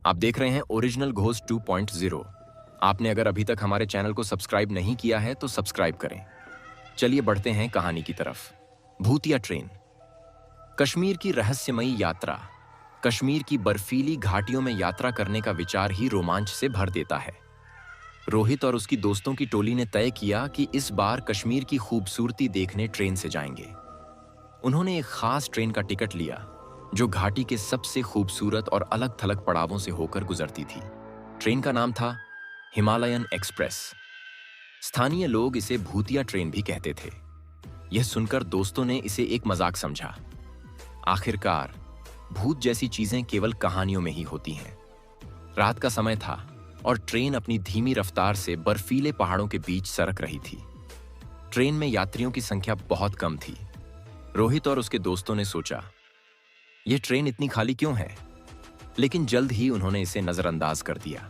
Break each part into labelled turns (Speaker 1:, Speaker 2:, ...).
Speaker 1: आप देख रहे हैं ओरिजिनल घोस्ट 2.0। आपने अगर अभी तक हमारे चैनल को सब्सक्राइब नहीं किया है तो सब्सक्राइब करें। चलिए बढ़ते हैं कहानी की तरफ। भूतिया ट्रेन। कश्मीर की रहस्यमयी यात्रा। कश्मीर की बर्फीली घाटियों में यात्रा करने का विचार ही रोमांच से भर देता है। रोहित और उसकी दोस्तों की टोली ने तय किया कि इस बार कश्मीर की खूबसूरती देखने ट्रेन से जाएंगे। उन्होंने एक खास ट्रेन का टिकट लिया जो घाटी के सबसे खूबसूरत और अलग थलग पड़ावों से होकर गुजरती थी। ट्रेन का नाम था हिमालयन एक्सप्रेस। स्थानीय लोग इसे भूतिया ट्रेन भी कहते थे। यह सुनकर दोस्तों ने इसे एक मजाक समझा। आखिरकार भूत जैसी चीजें केवल कहानियों में ही होती हैं। रात का समय था और ट्रेन अपनी धीमी रफ्तार से बर्फीले पहाड़ों के बीच सरक रही थी। ट्रेन में यात्रियों की संख्या बहुत कम थी। रोहित और उसके दोस्तों ने सोचा, यह ट्रेन इतनी खाली क्यों है? लेकिन जल्द ही उन्होंने इसे नजरअंदाज कर दिया।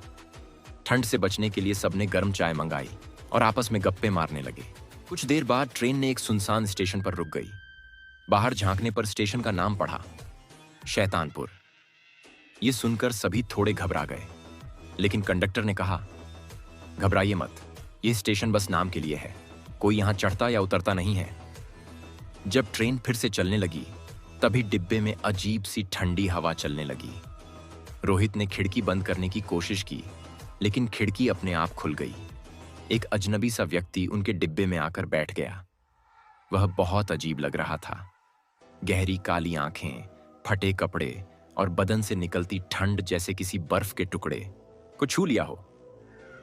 Speaker 1: ठंड से बचने के लिए सबने गर्म चाय मंगाई और आपस में गप्पे मारने लगे। कुछ देर बाद ट्रेन ने एक सुनसान स्टेशन पर रुक गई। बाहर झांकने पर स्टेशन का नाम पढ़ा, शैतानपुर। यह सुनकर सभी थोड़े घबरा गए, लेकिन कंडक्टर ने कहा, घबराइए मत, यह स्टेशन बस नाम के लिए है, कोई यहां चढ़ता या उतरता नहीं है। जब ट्रेन फिर से चलने लगी तभी डिब्बे में अजीब सी ठंडी हवा चलने लगी। रोहित ने खिड़की बंद करने की कोशिश की, लेकिन खिड़की अपने आप खुल गई। एक अजनबी सा व्यक्ति उनके डिब्बे में आकर बैठ गया। वह बहुत अजीब लग रहा था। गहरी काली आंखें, फटे कपड़े और बदन से निकलती ठंड जैसे किसी बर्फ के टुकड़े को छू लिया हो।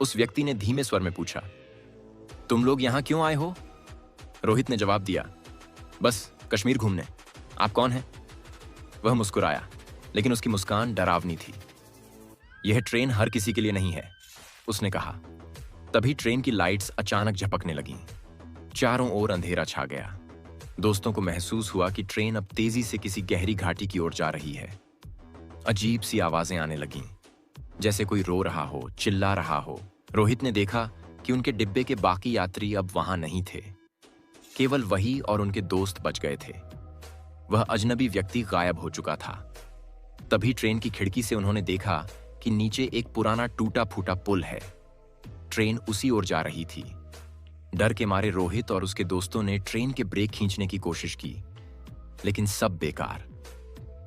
Speaker 1: उस व्यक्ति ने धीमे स्वर में पूछा, तुम लोग यहां क्यों आए हो? रोहित ने जवाब दिया, बस कश्मीर घूमने। आप कौन हैं? वह मुस्कुराया, लेकिन उसकी मुस्कान डरावनी थी। यह ट्रेन हर किसी के लिए नहीं है, उसने कहा। तभी ट्रेन की लाइट्स अचानक झपकने लगीं। चारों ओर अंधेरा छा गया। दोस्तों को महसूस हुआ कि ट्रेन अब तेजी से किसी गहरी घाटी की ओर जा रही है। अजीब सी आवाजें आने लगीं, जैसे कोई रो रहा हो, चिल्ला रहा हो। रोहित ने देखा कि उनके डिब्बे के बाकी यात्री अब वहां नहीं थे। केवल वही और उनके दोस्त बच गए थे। वह अजनबी व्यक्ति गायब हो चुका था। तभी ट्रेन की खिड़की से उन्होंने देखा कि नीचे एक पुराना टूटा फूटा पुल है। ट्रेन उसी ओर जा रही थी। डर के मारे रोहित और उसके दोस्तों ने ट्रेन के ब्रेक खींचने की कोशिश की, लेकिन सब बेकार।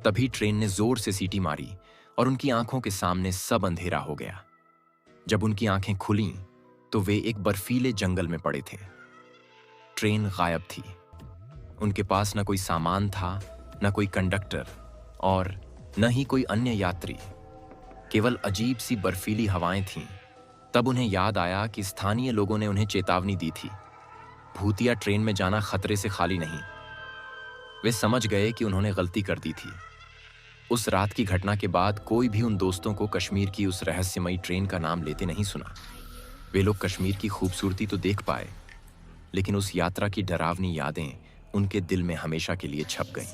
Speaker 1: तभी ट्रेन ने जोर से सीटी मारी और उनकी आंखों के सामने सब अंधेरा हो गया। जब उनकी आंखें खुलीं तो वे एक बर्फीले जंगल में पड़े थे। ट्रेन गायब थी। उनके पास न कोई सामान था, न कोई कंडक्टर और न ही कोई अन्य यात्री। केवल अजीब सी बर्फीली हवाएं थीं। तब उन्हें याद आया कि स्थानीय लोगों ने उन्हें चेतावनी दी थी, भूतिया ट्रेन में जाना खतरे से खाली नहीं। वे समझ गए कि उन्होंने गलती कर दी थी। उस रात की घटना के बाद कोई भी उन दोस्तों को कश्मीर की उस रहस्यमयी ट्रेन का नाम लेते नहीं सुना। वे लोग कश्मीर की खूबसूरती तो देख पाए, लेकिन उस यात्रा की डरावनी यादें उनके दिल में हमेशा के लिए छप गईं।